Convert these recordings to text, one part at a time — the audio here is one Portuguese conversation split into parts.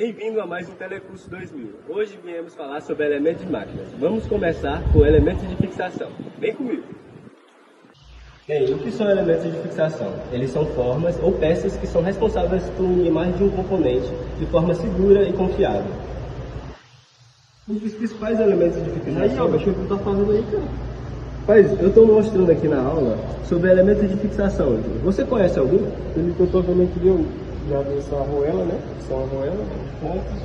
Bem-vindo a mais um Telecurso 2000. Hoje viemos falar sobre elementos de máquinas. Vamos começar com elementos de fixação. Vem comigo! Bem, o que são elementos de fixação? Eles são formas ou peças que são responsáveis por unir mais de um componente de forma segura e confiável. Um dos principais elementos de fixação... Aí, ó, o que tu tá fazendo aí, cara? Rapaz, eu estou mostrando aqui na aula sobre elementos de fixação. Você conhece algum? Pelo que eu tô vendo aqui, eu já vi essa arruela, né? Essa arruela, pontos,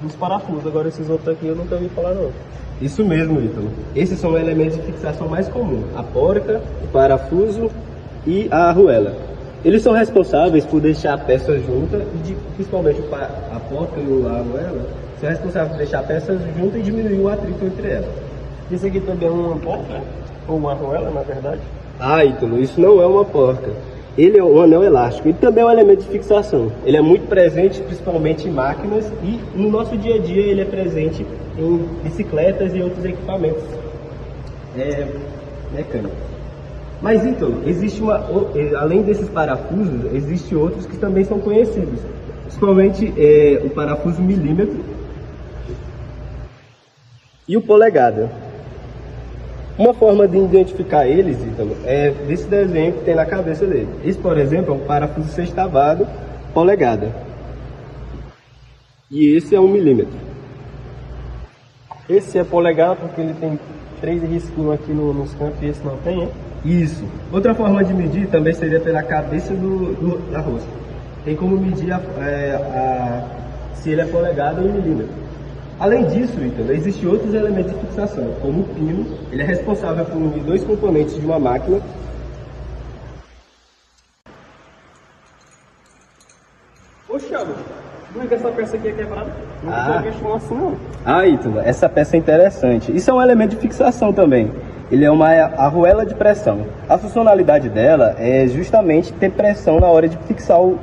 uns parafusos. Agora esses outros aqui eu nunca vi falar não. Isso mesmo, Ítalo. Esses são elementos de fixação mais comuns: a porca, o parafuso e a arruela. Eles são responsáveis por deixar a peça junta e principalmente a porca e a arruela são responsáveis por deixar a peça junta e diminuir o atrito entre elas. Esse aqui também é uma porca, né? Ou uma arruela, na verdade. Ah, Ítalo, isso não é uma porca. Ele é um anel elástico. Ele também é um elemento de fixação. Ele é muito presente, principalmente em máquinas, e no nosso dia a dia ele é presente em bicicletas e outros equipamentos mecânicos. Mas, Ítalo, além desses parafusos, existem outros que também são conhecidos. Principalmente o parafuso milímetro e o polegada. Uma forma de identificar eles, Ítalo, é desse desenho que tem na cabeça dele. Esse, por exemplo, é um parafuso sextavado polegada. E esse é 1 milímetro. Esse é polegada porque ele tem 3 risquinhos aqui nos cantos e esse não tem, hein? Isso. Outra forma de medir também seria pela cabeça da rosto. Tem como medir se ele é polegada ou em milímetro. Além disso, Ítalo, existem outros elementos de fixação, como o pino. Ele é responsável por unir dois componentes de uma máquina. Ô, Thiago, por que essa peça aqui é quebrada? Não tinha visto assim, não. Ah, Ítalo, essa peça é interessante. Isso é um elemento de fixação também. Ele é uma arruela de pressão. A funcionalidade dela é justamente ter pressão na hora de fixar o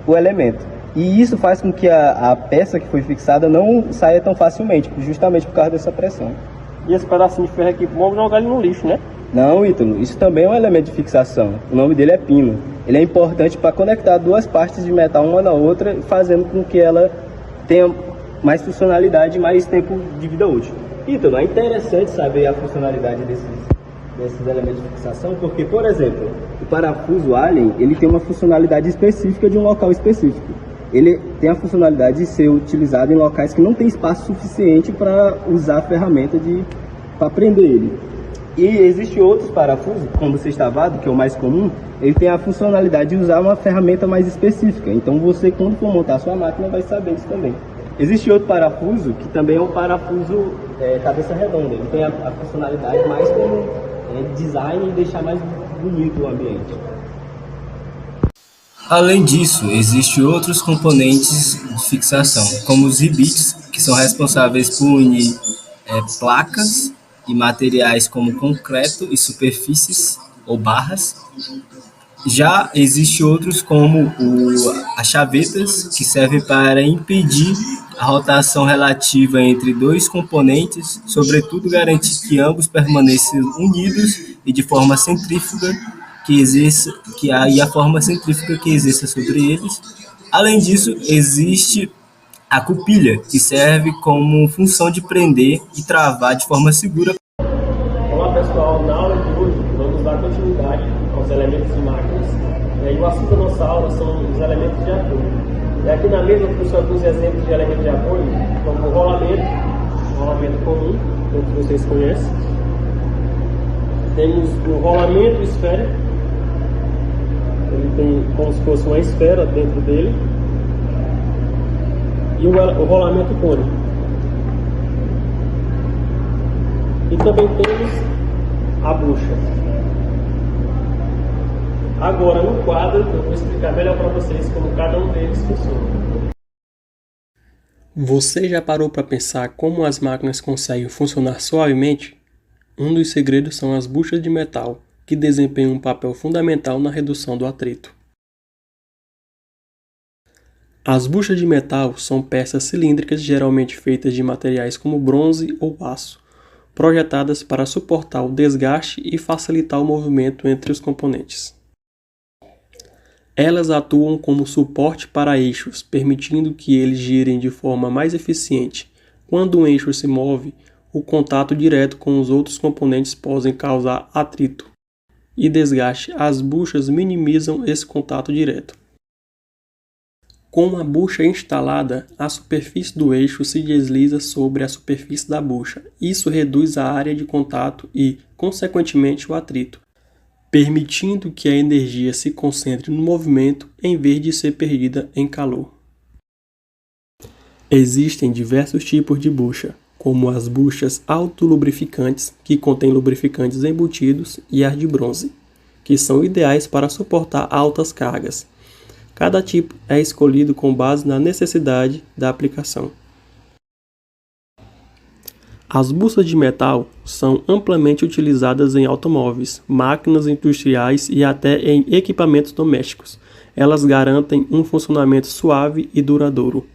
elemento. E isso faz com que a peça que foi fixada não saia tão facilmente, justamente por causa dessa pressão. E esse pedacinho de ferro aqui, vamos jogar ele no lixo, né? Não, Ítalo, isso também é um elemento de fixação. O nome dele é pino. Ele é importante para conectar duas partes de metal uma na outra, fazendo com que ela tenha mais funcionalidade e mais tempo de vida útil. Ítalo, é interessante saber a funcionalidade desses elementos de fixação, porque, por exemplo, o parafuso Allen, ele tem uma funcionalidade específica de um local específico. Ele tem a funcionalidade de ser utilizado em locais que não tem espaço suficiente para usar a ferramenta para prender ele. E existem outros parafusos, como o sextavado, que é o mais comum, ele tem a funcionalidade de usar uma ferramenta mais específica. Então você, quando for montar a sua máquina, vai saber isso também. Existe outro parafuso, que também é um parafuso cabeça redonda. Ele tem a funcionalidade mais como design e deixar mais bonito o ambiente. Além disso, existem outros componentes de fixação, como os ribetes, que são responsáveis por unir placas e materiais como concreto e superfícies ou barras. Já existem outros como as chavetas, que servem para impedir a rotação relativa entre dois componentes, sobretudo garantir que ambos permaneçam unidos e de forma centrífuga, a forma centrífuga que exerça sobre eles. Além disso, existe a cupilha, que serve como função de prender e travar de forma segura. Olá pessoal, na aula de hoje vamos dar continuidade aos elementos de máquinas. E o assunto da nossa aula são os elementos de apoio. E aqui na mesa eu trouxe alguns exemplos de elementos de apoio, como o rolamento comum, todos vocês conhecem. Temos o rolamento esférico. Ele tem como se fosse uma esfera dentro dele. E o rolamento cônico. E também temos a bucha. Agora, no quadro, eu vou explicar melhor para vocês como cada um deles funciona. Você já parou para pensar como as máquinas conseguem funcionar suavemente? Um dos segredos são as buchas de metal, que desempenham um papel fundamental na redução do atrito. As buchas de metal são peças cilíndricas geralmente feitas de materiais como bronze ou aço, projetadas para suportar o desgaste e facilitar o movimento entre os componentes. Elas atuam como suporte para eixos, permitindo que eles girem de forma mais eficiente. Quando um eixo se move, o contato direto com os outros componentes pode causar atrito e desgaste. As buchas minimizam esse contato direto. Com a bucha instalada, a superfície do eixo se desliza sobre a superfície da bucha. Isso reduz a área de contato e, consequentemente, o atrito, permitindo que a energia se concentre no movimento em vez de ser perdida em calor. Existem diversos tipos de bucha, como as buchas autolubrificantes, que contêm lubrificantes embutidos, e as de bronze, que são ideais para suportar altas cargas. Cada tipo é escolhido com base na necessidade da aplicação. As buchas de metal são amplamente utilizadas em automóveis, máquinas industriais e até em equipamentos domésticos. Elas garantem um funcionamento suave e duradouro.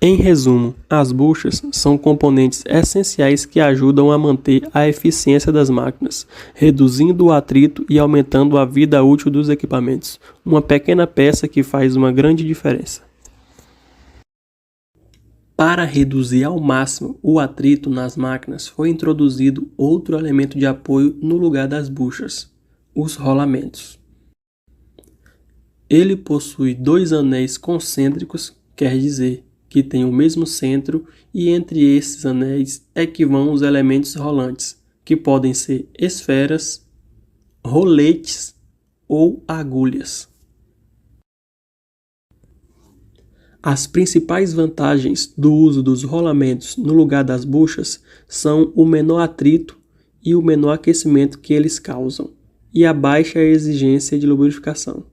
Em resumo, as buchas são componentes essenciais que ajudam a manter a eficiência das máquinas, reduzindo o atrito e aumentando a vida útil dos equipamentos. Uma pequena peça que faz uma grande diferença. Para reduzir ao máximo o atrito nas máquinas, foi introduzido outro elemento de apoio no lugar das buchas: os rolamentos. Ele possui 2 anéis concêntricos, quer dizer que tem o mesmo centro, e entre esses anéis é que vão os elementos rolantes, que podem ser esferas, roletes ou agulhas. As principais vantagens do uso dos rolamentos no lugar das buchas são o menor atrito e o menor aquecimento que eles causam, e a baixa exigência de lubrificação.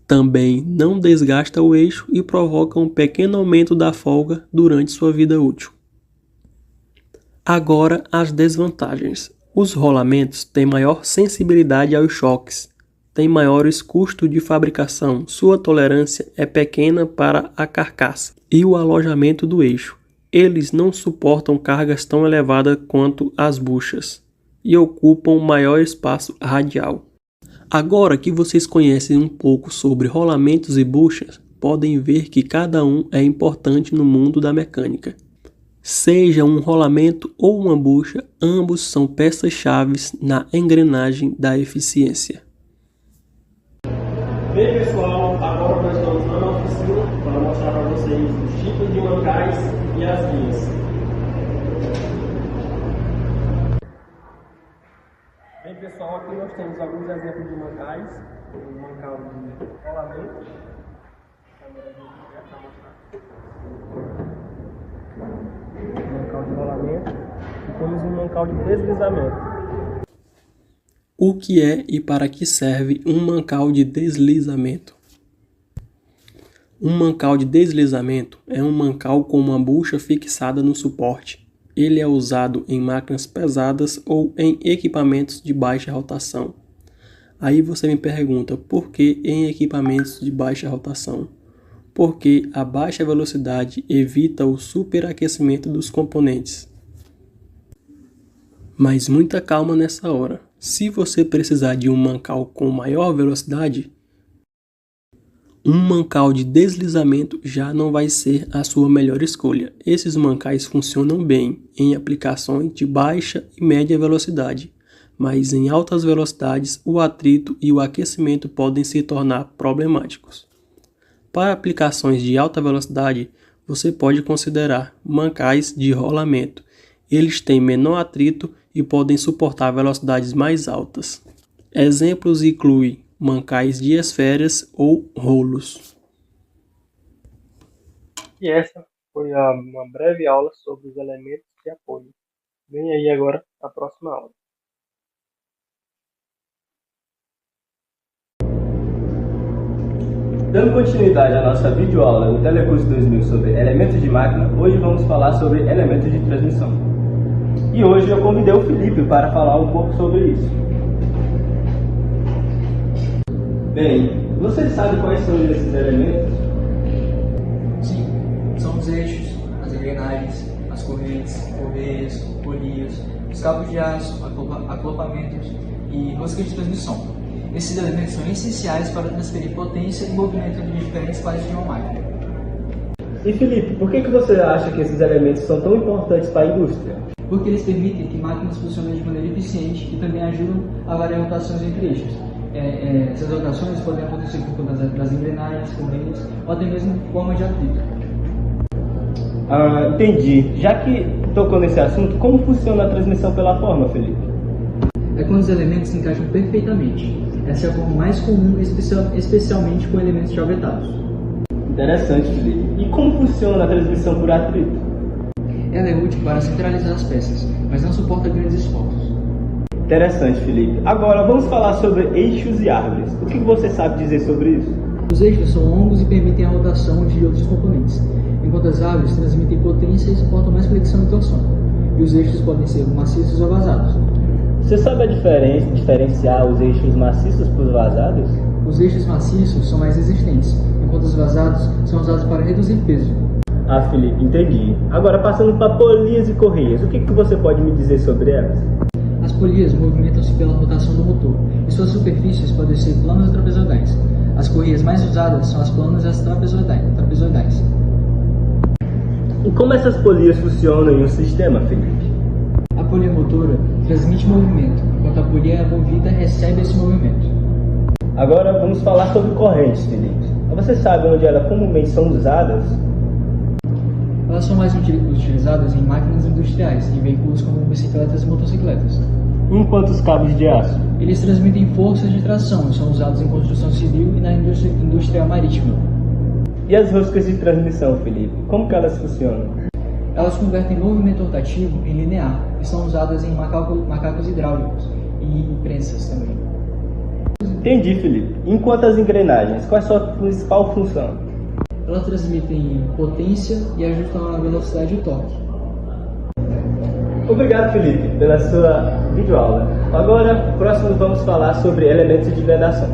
Também não desgasta o eixo e provoca um pequeno aumento da folga durante sua vida útil. Agora, as desvantagens. Os rolamentos têm maior sensibilidade aos choques, têm maiores custos de fabricação, sua tolerância é pequena para a carcaça e o alojamento do eixo. Eles não suportam cargas tão elevadas quanto as buchas e ocupam maior espaço radial. Agora que vocês conhecem um pouco sobre rolamentos e buchas, podem ver que cada um é importante no mundo da mecânica. Seja um rolamento ou uma bucha, ambos são peças-chave na engrenagem da eficiência. Bem, pessoal, agora nós estamos lá na oficina para mostrar para vocês os tipos de mancais e as guias. Bem, pessoal, aqui nós temos alguns exemplos de mancais, um mancal de rolamento, mancal de rolamento, e temos um mancal de deslizamento. O que é e para que serve um mancal de deslizamento? Um mancal de deslizamento é um mancal com uma bucha fixada no suporte. Ele é usado em máquinas pesadas ou em equipamentos de baixa rotação. Aí você me pergunta, por que em equipamentos de baixa rotação? Porque a baixa velocidade evita o superaquecimento dos componentes. Mas muita calma nessa hora. Se você precisar de um mancal com maior velocidade, um mancal de deslizamento já não vai ser a sua melhor escolha. Esses mancais funcionam bem em aplicações de baixa e média velocidade, mas em altas velocidades o atrito e o aquecimento podem se tornar problemáticos. Para aplicações de alta velocidade, você pode considerar mancais de rolamento. Eles têm menor atrito e podem suportar velocidades mais altas. Exemplos incluem mancais de esferas ou rolos. E essa foi uma breve aula sobre os elementos de apoio. Vem aí agora a próxima aula. Dando continuidade à nossa videoaula do Telecurso 2000 sobre elementos de máquina, hoje vamos falar sobre elementos de transmissão. E hoje eu convidei o Felipe para falar um pouco sobre isso. Bem, você sabe quais são esses elementos? Sim, são os eixos, as engrenagens, as correias, polias, os cabos de aço, acoplamentos e roscas de transmissão. Esses elementos são essenciais para transferir potência e movimento de diferentes partes de uma máquina. E Felipe, por que você acha que esses elementos são tão importantes para a indústria? Porque eles permitem que máquinas funcionem de maneira eficiente e também ajudam a variar rotações entre eixos. Essas rotações podem acontecer por conta das engrenagens, correntes ou até mesmo forma de atrito. Entendi. Já que tocou nesse assunto, como funciona a transmissão pela forma, Felipe? É quando os elementos se encaixam perfeitamente. Essa é a forma mais comum, especialmente com elementos de alvetados. Interessante, Felipe. E como funciona a transmissão por atrito? Ela é útil para centralizar as peças, mas não suporta grandes esforços. Interessante, Felipe. Agora vamos falar sobre eixos e árvores. O que você sabe dizer sobre isso? Os eixos são longos e permitem a rotação de outros componentes, enquanto as árvores transmitem potência e suportam mais flexão e torção. E os eixos podem ser maciços ou vazados. Você sabe diferenciar os eixos maciços para os vazados? Os eixos maciços são mais resistentes, enquanto os vazados são usados para reduzir peso. Felipe, entendi. Agora passando para polias e correias, o que você pode me dizer sobre elas? As polias movimentam-se pela rotação do motor, e suas superfícies podem ser planas ou trapezoidais. As correias mais usadas são as planas e as trapezoidais. E como essas polias funcionam em um sistema, Felipe? A polia motora transmite movimento, enquanto a polia movida recebe esse movimento. Agora vamos falar sobre correntes, Felipe. Você sabe onde elas comumente são usadas? Elas são mais utilizadas em máquinas industriais, em veículos como bicicletas e motocicletas. Enquanto os cabos de aço? Eles transmitem forças de tração e são usados em construção civil e na indústria marítima. E as roscas de transmissão, Felipe? Como que elas funcionam? Elas convertem movimento rotativo em linear e são usadas em macacos hidráulicos e em prensas também. Entendi, Felipe. Enquanto as engrenagens, qual é a sua principal função? Elas transmitem potência e ajustam a velocidade e o torque. Obrigado, Felipe, pela sua videoaula. Agora, próximo vamos falar sobre elementos de vedação.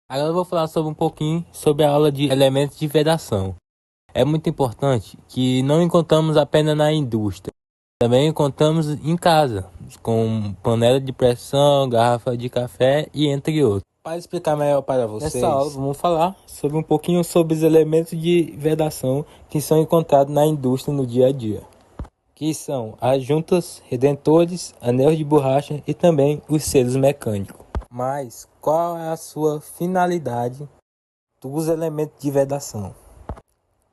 Agora eu vou falar um pouquinho sobre a aula de elementos de vedação. É muito importante que não encontramos apenas na indústria, também encontramos em casa, com panela de pressão, garrafa de café e entre outros. Para explicar melhor para vocês, nessa aula vamos falar sobre um pouquinho sobre os elementos de vedação que são encontrados na indústria no dia a dia, que são as juntas, redentores, anéis de borracha e também os selos mecânicos. Mas qual é a sua finalidade dos elementos de vedação?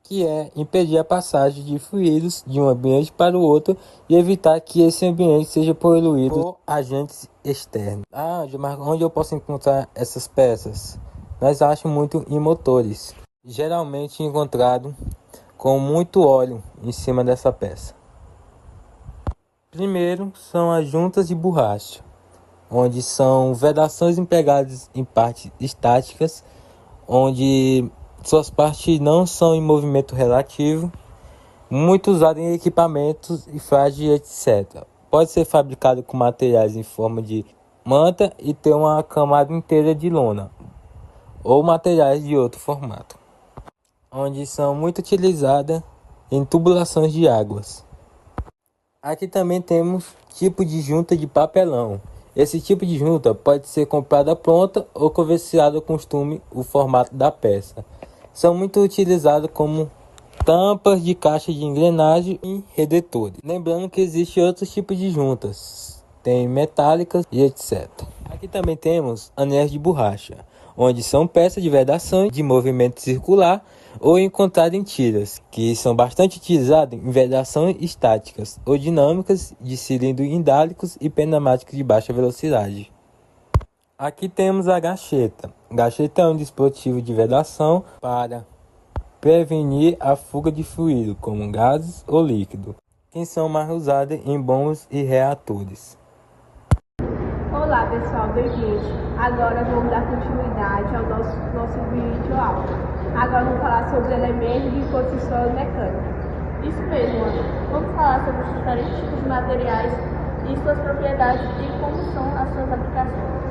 Que é impedir a passagem de fluidos de um ambiente para o outro e evitar que esse ambiente seja poluído por agentes externos. Mas onde eu posso encontrar essas peças? Nós achamos muito em motores, geralmente encontrado com muito óleo em cima dessa peça. Primeiro são as juntas de borracha, onde são vedações empregadas em partes estáticas, onde suas partes não são em movimento relativo, muito usado em equipamentos e frágeis, etc. Pode ser fabricado com materiais em forma de manta e ter uma camada inteira de lona, ou materiais de outro formato, onde são muito utilizadas em tubulações de águas. Aqui também temos tipo de junta de papelão. Esse tipo de junta pode ser comprada pronta ou conversada conforme o formato da peça. São muito utilizados como tampas de caixa de engrenagem e redentores. Lembrando que existem outros tipos de juntas, tem metálicas e etc. Aqui também temos anéis de borracha, onde são peças de vedação de movimento circular ou encontradas em tiras, que são bastante utilizadas em vedações estáticas ou dinâmicas de cilindros indálicos e pneumáticos de baixa velocidade. Aqui temos a gacheta. Gacheta é um dispositivo de vedação para prevenir a fuga de fluido, como gases ou líquido, que são mais usados em bombas e reatores. Olá pessoal, bem-vindos. Agora vamos dar continuidade ao nosso vídeo aula. Agora vamos falar sobre os elementos de construção mecânica. Isso mesmo, Ana. Vamos falar sobre os diferentes tipos de materiais e suas propriedades e como são as suas aplicações.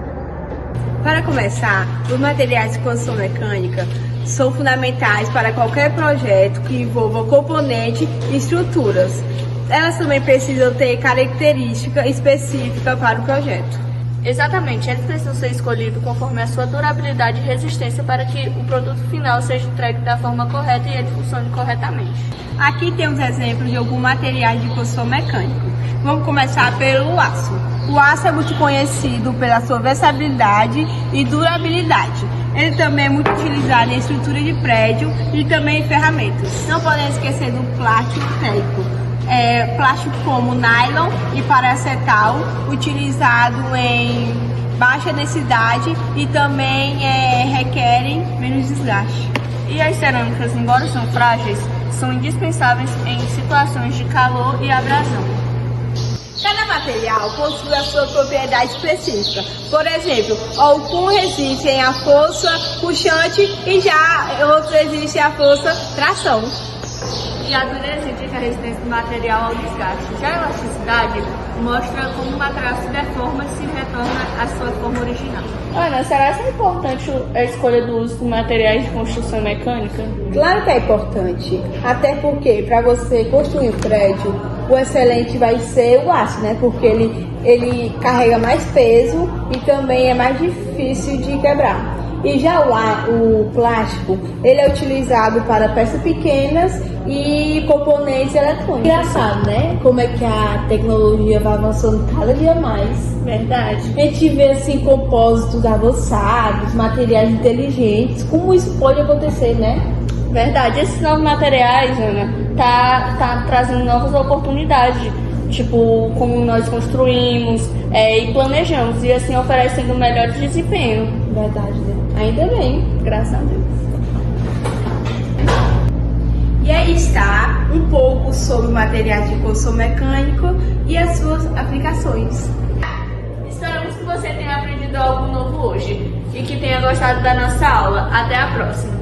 Para começar, os materiais de construção mecânica são fundamentais para qualquer projeto que envolva componentes e estruturas. Elas também precisam ter característica específica para o projeto. Exatamente, eles precisam ser escolhidos conforme a sua durabilidade e resistência para que o produto final seja entregue da forma correta e ele funcione corretamente. Aqui temos exemplos de alguns materiais de construção mecânica. Vamos começar pelo aço. O aço é muito conhecido pela sua versatilidade e durabilidade. Ele também é muito utilizado em estrutura de prédio e também em ferramentas. Não podemos esquecer do plástico térmico. Plástico como nylon e paracetal, utilizado em baixa densidade e também requerem menos desgaste. E as cerâmicas, embora são frágeis, são indispensáveis em situações de calor e abrasão. Cada material possui a sua propriedade específica. Por exemplo, o pum resiste à força puxante e já outros resistem à força tração. E a dureza indica a resistência do material ao desgaste. Já a elasticidade mostra como o material se deforma e se retorna à sua forma original. Ana, será que é importante a escolha do uso de materiais de construção mecânica? Claro que é importante, até porque para você construir um prédio, o excelente vai ser o aço, né? Porque ele carrega mais peso e também é mais difícil de quebrar. E já o plástico, ele é utilizado para peças pequenas e componentes eletrônicos. Engraçado, né? Como é que a tecnologia vai avançando cada dia mais. Verdade. A gente vê assim compósitos avançados, materiais inteligentes. Como isso pode acontecer, né? Verdade. Esses novos materiais, Ana, tá trazendo novas oportunidades. Tipo, como nós construímos e planejamos, e assim oferecendo melhor desempenho. Verdade, né? Ainda bem. Graças a Deus. E aí está um pouco sobre materiais de construção mecânico e as suas aplicações. Esperamos que você tenha aprendido algo novo hoje e que tenha gostado da nossa aula. Até a próxima!